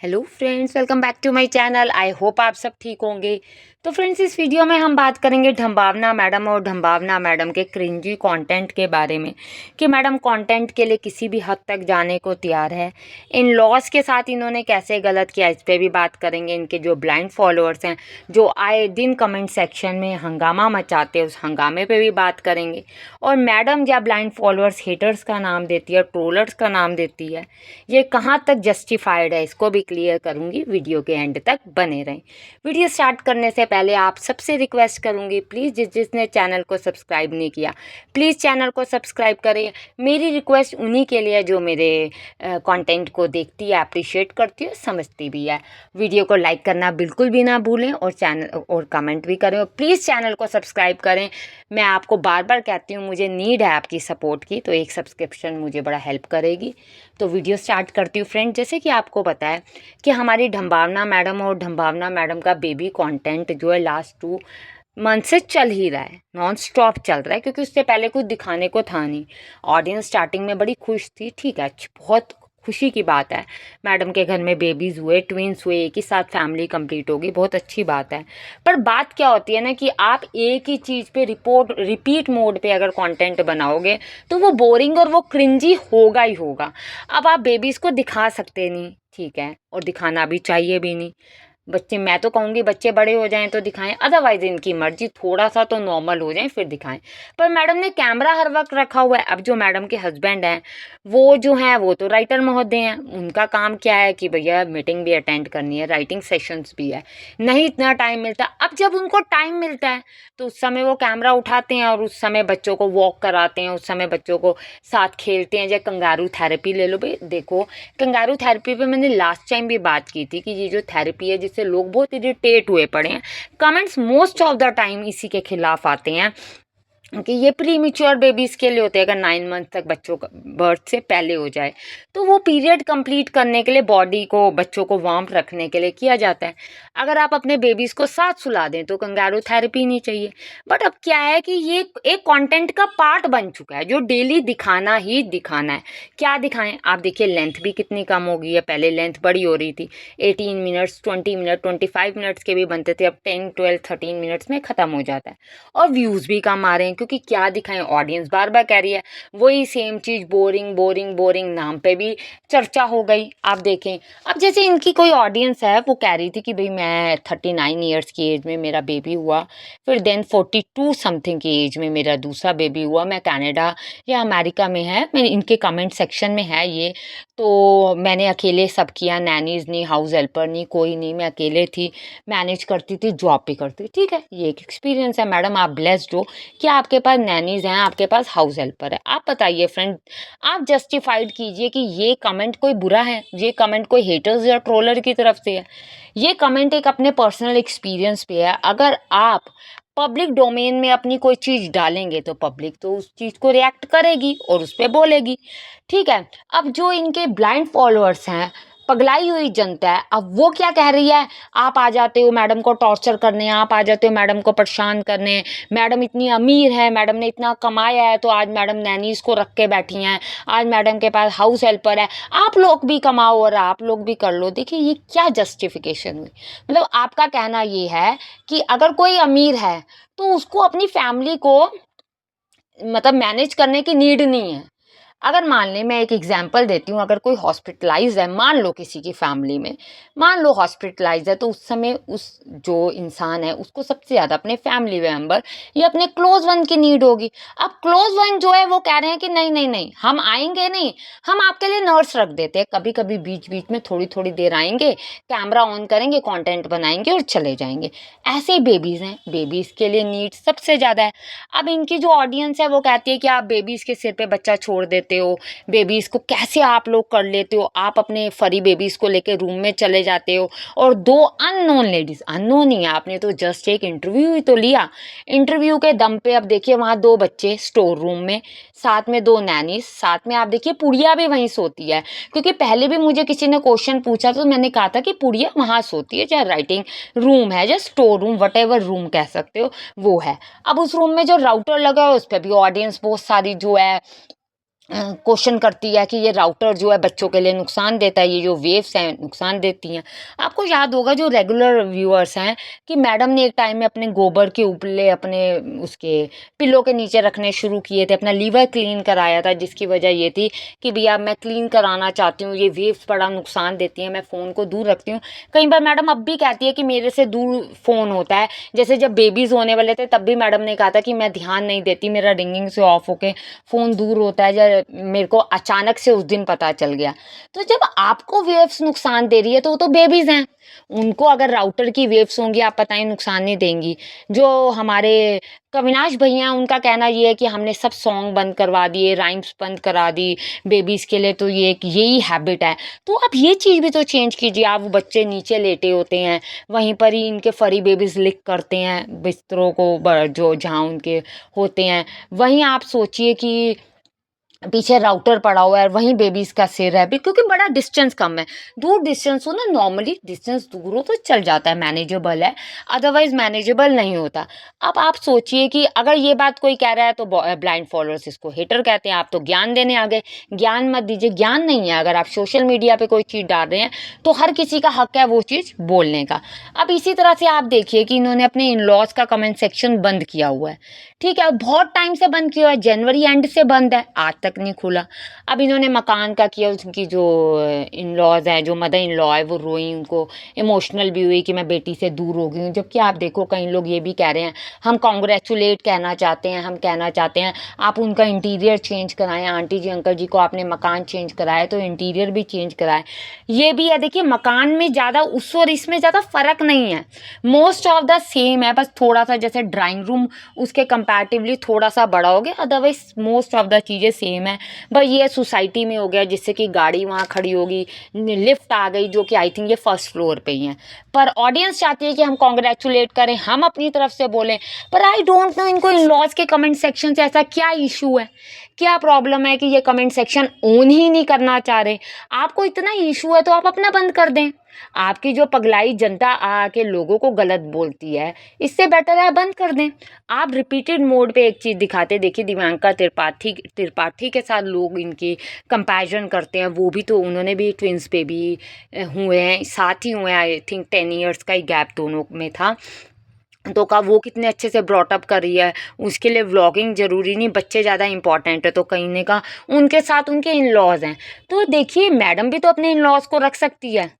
Hello friends, welcome back to my channel. I hope आप सब ठीक होंगे। तो फ्रेंड्स, इस वीडियो में हम बात करेंगे ढंबावना मैडम और ढंबावना मैडम के क्रिंजी कंटेंट के बारे में कि मैडम कंटेंट के लिए किसी भी हद तक जाने को तैयार है। इन लॉज के साथ इन्होंने कैसे गलत किया, इस पर भी बात करेंगे। इनके जो ब्लाइंड फॉलोअर्स हैं जो आए दिन कमेंट सेक्शन में हंगामा मचाते हैं, उस हंगामे पे भी बात करेंगे। और मैडम या ब्लाइंड फॉलोअर्स हेटर्स का नाम देती है, ट्रोलर्स का नाम देती है, ये कहाँ तक जस्टिफाइड है, इसको भी क्लियर करूंगी। वीडियो के एंड तक बने रहें। वीडियो स्टार्ट करने से पहले आप सबसे रिक्वेस्ट करूंगी, प्लीज़ जिसने चैनल को सब्सक्राइब नहीं किया प्लीज़ चैनल को सब्सक्राइब करें। मेरी रिक्वेस्ट उन्हीं के लिए जो मेरे कंटेंट को देखती है, अप्रिशिएट करती है, समझती भी है। वीडियो को लाइक करना बिल्कुल भी ना भूलें और चैनल और कमेंट भी करें और प्लीज़ चैनल को सब्सक्राइब करें। मैं आपको बार बार कहती हूँ, मुझे नीड है आपकी सपोर्ट की, तो एक सब्सक्रिप्शन मुझे बड़ा हेल्प करेगी। तो वीडियो स्टार्ट करती हूँ फ्रेंड। जैसे कि आपको पता है कि हमारी ढंबावना मैडम और ढंबावना मैडम का बेबी कंटेंट जो है लास्ट 2 मंथ से चल ही रहा है, नॉन स्टॉप चल रहा है, क्योंकि उससे पहले कुछ दिखाने को था नहीं। ऑडियंस स्टार्टिंग में बड़ी खुश थी, ठीक है, बहुत खुशी की बात है। मैडम के घर में बेबीज़ हुए, ट्विंस हुए, एक ही साथ फैमिली कंप्लीट होगी, बहुत अच्छी बात है। पर बात क्या होती है ना कि आप एक ही चीज़ पे रिपीट मोड पे अगर कंटेंट बनाओगे तो वो बोरिंग और वो क्रिंजी होगा ही होगा। अब आप बेबीज़ को दिखा सकते नहीं, ठीक है, और दिखाना भी चाहिए भी नहीं। बच्चे, मैं तो कहूँगी बच्चे बड़े हो जाएं तो दिखाएं, अदरवाइज इनकी मर्जी, थोड़ा सा तो नॉर्मल हो जाएं फिर दिखाएं। पर मैडम ने कैमरा हर वक्त रखा हुआ है। अब जो मैडम के हस्बैंड हैं वो जो हैं वो तो राइटर महोदय हैं। उनका काम क्या है कि भैया मीटिंग भी अटेंड करनी है, राइटिंग सेशंस भी है, नहीं इतना टाइम मिलता। अब जब उनको टाइम मिलता है तो उस समय वो कैमरा उठाते हैं और उस समय बच्चों को वॉक कराते हैं, उस समय बच्चों को साथ खेलते हैं। जैसे कंगारू थेरेपी ले लो भाई, देखो कंगारू थेरेपी पे मैंने लास्ट टाइम भी बात की थी कि ये जो थेरेपी है जिससे लोग बहुत इरिटेट हुए पड़े हैं। Comments most of the time इसी के खिलाफ आते हैं कि ये प्री मेच्योर बेबीज़ के लिए होते हैं। अगर 9 मंथ तक बच्चों का बर्थ से पहले हो जाए तो वो पीरियड कंप्लीट करने के लिए, बॉडी को, बच्चों को वार्म रखने के लिए किया जाता है। अगर आप अपने बेबीज़ को साथ सुला दें तो कंगारू थेरेपी नहीं चाहिए। बट अब क्या है कि ये एक कंटेंट का पार्ट बन चुका है जो डेली दिखाना ही दिखाना है। क्या दिखाएं? आप देखिए लेंथ भी कितनी कम हो गई है। पहले लेंथ बड़ी हो रही थी, 18 मिनट्स, 20 मिनट, 25 मिनट्स के भी बनते थे, अब 10, 12, 13 मिनट्स में ख़त्म हो जाता है। और व्यूज़ भी कम आ रहे हैं, क्योंकि क्या दिखाएं, ऑडियंस बार बार कह रही है वही सेम चीज़, बोरिंग बोरिंग बोरिंग, नाम पे भी चर्चा हो गई। आप देखें, अब जैसे इनकी कोई ऑडियंस है वो कह रही थी कि भाई मैं 39 ईयर्स की एज में मेरा बेबी हुआ, फिर देन 42 समथिंग की एज में मेरा दूसरा बेबी हुआ, मैं कनाडा या अमेरिका में है, मैं इनके कमेंट सेक्शन में है ये, तो मैंने अकेले सब किया, नैनीज़ नहीं, हाउस हेल्पर नहीं, कोई नहीं, मैं अकेले थी, मैनेज करती थी, जॉब भी करती। ठीक है, ये एक एक्सपीरियंस है मैडम, आप ब्लेस्ड हो कि आपके पास नैनीज़ हैं, आपके पास हाउस हेल्पर है। आप बताइए फ्रेंड, आप जस्टिफाइड कीजिए कि ये कमेंट कोई बुरा है, ये कमेंट कोई हेटर्स या ट्रोलर की तरफ से है, ये कमेंट एक अपने पर्सनल एक्सपीरियंस पे है। अगर आप पब्लिक डोमेन में अपनी कोई चीज़ डालेंगे तो पब्लिक तो उस चीज़ को रिएक्ट करेगी और उस पर बोलेगी, ठीक है। अब जो इनके ब्लाइंड फॉलोअर्स हैं, पगलाई हुई जनता है, अब वो क्या कह रही है, आप आ जाते हो मैडम को टॉर्चर करने, आप आ जाते हो मैडम को परेशान करने, मैडम इतनी अमीर है, मैडम ने इतना कमाया है, तो आज मैडम नैनीज़ को रख के बैठी हैं, आज मैडम के पास हाउस हेल्पर है, आप लोग भी कमाओ और आप लोग भी कर लो। देखिए ये क्या जस्टिफिकेशन हुई। मतलब आपका कहना ये है कि अगर कोई अमीर है तो उसको अपनी फैमिली को मतलब मैनेज करने की नीड नहीं है। अगर मान लें, मैं एक एग्जांपल देती हूँ, अगर कोई हॉस्पिटलाइज है, मान लो किसी की फैमिली में, मान लो हॉस्पिटलाइज है, तो उस समय उस जो इंसान है उसको सबसे ज़्यादा अपने फैमिली मेम्बर या अपने क्लोज वन की नीड होगी। अब क्लोज वन जो है वो कह रहे हैं कि नहीं नहीं नहीं, हम आएंगे नहीं, हम आपके लिए नर्स रख देते हैं, कभी कभी बीच बीच में थोड़ी थोड़ी देर आएंगे, कैमरा ऑन करेंगे, कंटेंट बनाएंगे और चले जाएंगे। ऐसे बेबीज़ हैं, बेबीज़ के लिए नीड सबसे ज़्यादा है। अब इनकी जो ऑडियंस है वो कहती है कि आप बेबीज़ के सिर पे बच्चा छोड़ देते हो, बेबीज़ को कैसे आप लोग कर लेते हो, आप अपने फरी बेबीज़ को लेके रूम में चले जाते हो। और 2 अननोन लेडीज़, अननोन ही है, आपने तो जस्ट एक इंटरव्यू ही तो लिया, इंटरव्यू के दम पे अब देखिए वहाँ 2 बच्चे स्टोर रूम में, साथ में 2 नैनीज, साथ में आप देखिए पुड़िया भी वहीं सोती है। क्योंकि पहले भी मुझे किसी ने क्वेश्चन पूछा तो मैंने कहा था कि पुड़िया वहाँ सोती है, चाहे राइटिंग रूम है, चाहे store room, what ever room कह सकते हो, वो है। अब उस रूम में जो राउटर लगा है उस पर भी ऑडियंस बहुत सारी जो है क्वेश्चन करती है कि ये राउटर जो है बच्चों के लिए नुकसान देता है, ये जो वेव्स हैं नुकसान देती हैं। आपको याद होगा जो रेगुलर व्यूअर्स हैं कि मैडम ने एक टाइम में अपने गोबर के उपले अपने उसके पिल्लों के नीचे रखने शुरू किए थे, अपना लीवर क्लीन कराया था, जिसकी वजह ये थी कि भैया मैं क्लीन कराना चाहती हूँ, ये वेव्स बड़ा नुकसान देती हैं, मैं फ़ोन को दूर रखती हूँ। कई बार मैडम अब भी कहती है कि मेरे से दूर फ़ोन होता है। जैसे जब बेबीज़ होने वाले थे तब भी मैडम ने कहा था कि मैं ध्यान नहीं देती, मेरा रिंगिंग से ऑफ होके फ़ोन दूर होता है, या मेरे को अचानक से उस दिन पता चल गया। तो जब आपको वेव्स नुकसान दे रही है तो वो तो बेबीज़ हैं, उनको अगर राउटर की वेव्स होंगी आप पता ही नुकसान नहीं देंगी। जो हमारे कविनाश भैया हैं उनका कहना ये है कि हमने सब सॉन्ग बंद करवा दिए, राइम्स बंद करा दी बेबीज़ के लिए, तो ये एक यही हैबिट है। तो आप ये चीज़ भी तो चेंज कीजिए। आप वो बच्चे नीचे लेटे होते हैं, वहीं पर ही इनके फरी बेबीज़ लिक करते हैं बिस्तरों को, जो जहाँ उनके होते हैं, वहीं आप सोचिए कि पीछे राउटर पड़ा हुआ है, वहीं बेबीज का सिर है भी, क्योंकि बड़ा डिस्टेंस कम है। दूर डिस्टेंस हो ना, नॉर्मली डिस्टेंस दूर हो तो चल जाता है, मैनेजेबल है, अदरवाइज मैनेजेबल नहीं होता। अब आप सोचिए कि अगर ये बात कोई कह रहा है तो ब्लाइंड फॉलोअर्स इसको हेटर कहते हैं, आप तो ज्ञान देने आ गए। ज्ञान मत दीजिए, ज्ञान नहीं है। अगर आप सोशल मीडिया पे कोई चीज़ डाल रहे हैं तो हर किसी का हक है वो चीज़ बोलने का। अब इसी तरह से आप देखिए कि इन्होंने अपने इन लॉज का कमेंट सेक्शन बंद किया हुआ है, ठीक है, बहुत टाइम से बंद किया हुआ है, जनवरी एंड से बंद है, आज तक नहीं खुला। अब इन्होंने मकान का किया, उनकी जो इन लॉज है, जो मदर इन लॉ है, वो रोई, उनको इमोशनल भी हुई कि मैं बेटी से दूर हो गई हूँ। जबकि आप देखो कई लोग ये भी कह रहे हैं हम कॉन्ग्रेचुलेट कहना चाहते हैं, हम कहना चाहते हैं आप उनका इंटीरियर चेंज कराएं, आंटी जी अंकल जी को आपने मकान चेंज कराया तो इंटीरियर भी चेंज कराएं। ये भी है, देखिए मकान में ज़्यादा उस और इसमें ज़्यादा फ़र्क नहीं है, मोस्ट ऑफ द सेम है, बस थोड़ा सा जैसे ड्राइंग रूम उसके कंपैरेटिवली थोड़ा सा बड़ा हो गया, अदरवाइज मोस्ट ऑफ द चीज़ें सेम है। बस ये सोसाइटी में हो गया जिससे कि गाड़ी वहाँ खड़ी होगी, लिफ्ट आ गई जो कि आई थिंक ये फर्स्ट फ्लोर पे ही है। पर ऑडियंस चाहती है कि हम कॉन्ग्रेचुलेट करें, हम अपनी तरफ से बोलें। पर आई डोंट नो इनको इन लॉज के कमेंट सेक्शन से ऐसा क्या इशू है, क्या प्रॉब्लम है कि ये कमेंट सेक्शन ऑन ही नहीं करना चाह रहे। आपको इतना इशू है तो आप अपना बंद कर दें। आपकी जो पगलाई जनता आके लोगों को गलत बोलती है, इससे बेटर है बंद कर दें। आप रिपीटेड मोड पे एक चीज़ दिखाते, देखिए दिव्यांका त्रिपाठी के साथ लोग इनकी कंपैरिजन करते हैं, वो भी तो उन्होंने भी ट्विंस पे भी हुए हैं, साथ ही हुए हैं, आई थिंक 10 ईयर्स का ही गैप दोनों में था। तो का वो कितने अच्छे से ब्रॉटअप कर रही है, उसके लिए व्लॉगिंग ज़रूरी नहीं, बच्चे ज़्यादा इंपॉर्टेंट है। तो कहीं ने कहा उनके साथ उनके इन लॉज हैं, तो देखिए मैडम भी तो अपने इन लॉज को रख सकती है,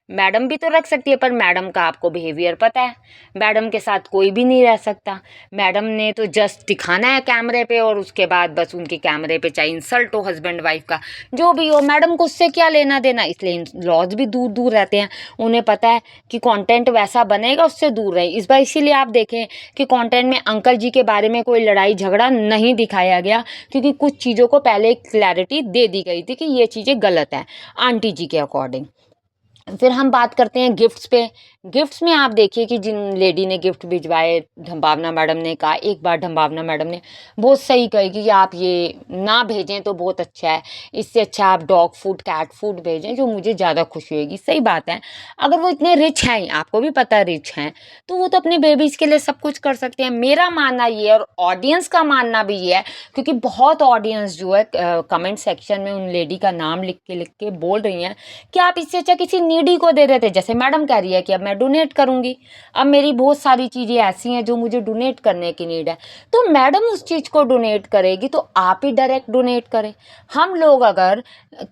मैडम भी तो रख सकती है। पर मैडम का आपको बिहेवियर पता है, मैडम के साथ कोई भी नहीं रह सकता। मैडम ने तो जस्ट दिखाना है कैमरे पे, और उसके बाद बस उनके कैमरे पे चाहे इंसल्ट हो हस्बैंड वाइफ का जो भी हो, मैडम को उससे क्या लेना देना। इसलिए लॉज भी दूर दूर रहते हैं, उन्हें पता है कि कंटेंट वैसा बनेगा उससे दूर रहे। इस बार इसीलिए आप देखें कि कंटेंट में अंकल जी के बारे में कोई लड़ाई झगड़ा नहीं दिखाया गया, क्योंकि कुछ चीज़ों को पहले क्लैरिटी दे दी गई थी कि ये चीज़ें गलत है आंटी जी के अकॉर्डिंग। फिर हम बात करते हैं गिफ्ट्स पे। गिफ्ट्स में आप देखिए कि जिन लेडी ने गिफ्ट भिजवाए, ढंबावना मैडम ने कहा, एक बार ढंबावना मैडम ने बहुत सही कही कि आप ये ना भेजें तो बहुत अच्छा है, इससे अच्छा आप डॉग फूड कैट फूड भेजें, जो मुझे ज़्यादा खुशी होगी। सही बात है, अगर वो इतने रिच हैं, आपको भी पता है रिच हैं, तो वो तो अपने बेबीज़ के लिए सब कुछ कर सकते हैं। मेरा मानना ये है और ऑडियंस का मानना भी ये है, क्योंकि बहुत ऑडियंस जो है कमेंट सेक्शन में उन लेडी का नाम लिख के बोल रही हैं कि आप इससे अच्छा किसी नीडी को दे देते। जैसे मैडम कह रही है कि अब मैं डोनेट करूंगी, अब मेरी बहुत सारी चीज़ें ऐसी हैं जो मुझे डोनेट करने की नीड है, तो मैडम उस चीज़ को डोनेट करेगी तो आप ही डायरेक्ट डोनेट करें। हम लोग अगर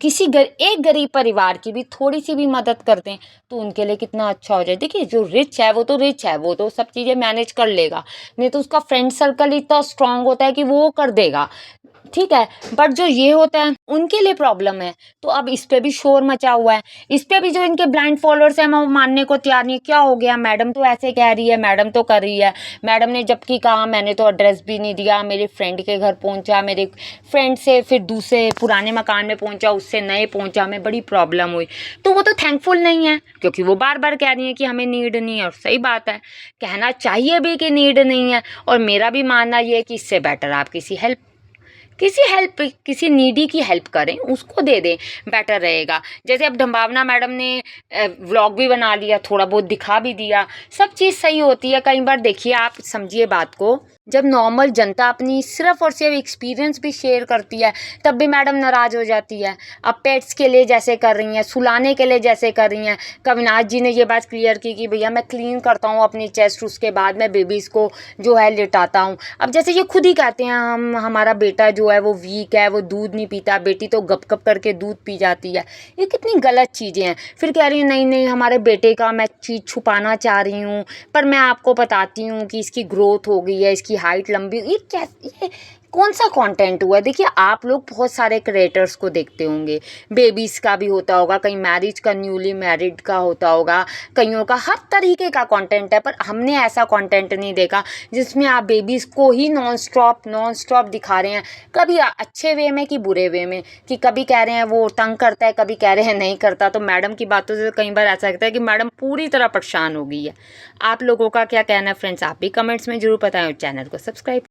किसी एक गरीब परिवार की भी थोड़ी सी भी मदद करते हैं तो उनके लिए कितना अच्छा हो जाए। देखिए जो रिच है वो तो रिच है, वो तो सब चीज़ें मैनेज कर लेगा, नहीं तो उसका फ्रेंड सर्कल इतना स्ट्रांग होता है कि वो कर देगा, ठीक है। बट जो ये होता है उनके लिए प्रॉब्लम है। तो अब इस पे भी शोर मचा हुआ है, इस पे भी जो इनके ब्लाइंड फॉलोअर्स हैं वो मानने को तैयार नहीं। क्या हो गया, मैडम तो ऐसे कह रही है, मैडम तो कर रही है। मैडम ने जबकि कहा मैंने तो एड्रेस भी नहीं दिया, मेरे फ्रेंड के घर पहुंचा, मेरे फ्रेंड से फिर दूसरे पुराने मकान में पहुंचा, उससे नए पहुंचा, मैं बड़ी प्रॉब्लम हुई। तो वो तो थैंकफुल नहीं है, क्योंकि वो बार बार कह रही है कि हमें नीड नहीं है। और सही बात है, कहना चाहिए भी कि नीड नहीं है। और मेरा भी मानना ये है कि इससे बेटर आप किसी नीडी की हेल्प करें, उसको दे दें, बेटर रहेगा। जैसे अब ढंबावना मैडम ने व्लॉग भी बना लिया, थोड़ा बहुत दिखा भी दिया, सब चीज़ सही होती है। कई बार देखिए आप समझिए बात को, जब नॉर्मल जनता अपनी सिर्फ और सिर्फ एक्सपीरियंस भी शेयर करती है तब भी मैडम नाराज़ हो जाती है। अब पेट्स के लिए जैसे कर रही हैं, सुलाने के लिए जैसे कर रही हैं, कविनाश जी ने ये बात क्लियर की कि भैया मैं क्लीन करता हूँ अपनी चेस्ट, उसके बाद मैं बेबीज़ को जो है लिटाता हूँ। अब जैसे ये खुद ही कहते हैं हमारा बेटा जो है वो वीक है, वो दूध नहीं पीता, बेटी तो गप गप करके दूध पी जाती है। ये कितनी गलत चीज़ें हैं। फिर कह रही है नहीं नहीं हमारे बेटे का मैं चीज़ छुपाना चाह रही हूँ, पर मैं आपको बताती हूँ कि इसकी ग्रोथ हो गई है, इसकी हाइट लंबी। ये कौन सा कंटेंट हुआ? देखिए आप लोग बहुत सारे क्रिएटर्स को देखते होंगे, बेबीज़ का भी होता होगा, कहीं मैरिज का, न्यूली मैरिड का होता होगा, कईयों का हर तरीके का कंटेंट है। पर हमने ऐसा कंटेंट नहीं देखा जिसमें आप बेबीज़ को ही नॉन स्टॉप दिखा रहे हैं, कभी अच्छे वे में कि बुरे वे में, कि कभी कह रहे हैं वो तंग करता है, कभी कह रहे हैं नहीं करता। तो मैडम की बातों से कई बार ऐसा लगता है कि मैडम पूरी तरह परेशान हो गई है। आप लोगों का क्या कहना है फ्रेंड्स? आप भी कमेंट्स में ज़रूर बताएं और चैनल को सब्सक्राइब